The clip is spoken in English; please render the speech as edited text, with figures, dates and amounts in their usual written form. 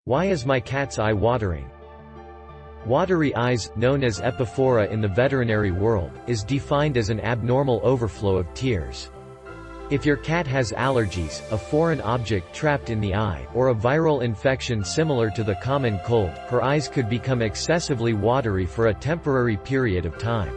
Why is my cat's eye watering? Watery eyes, known as epiphora in the veterinary world, is defined as an abnormal overflow of tears. If your cat has allergies, a foreign object trapped in the eye, or a viral infection similar to the common cold, her eyes could become excessively watery for a temporary period of time.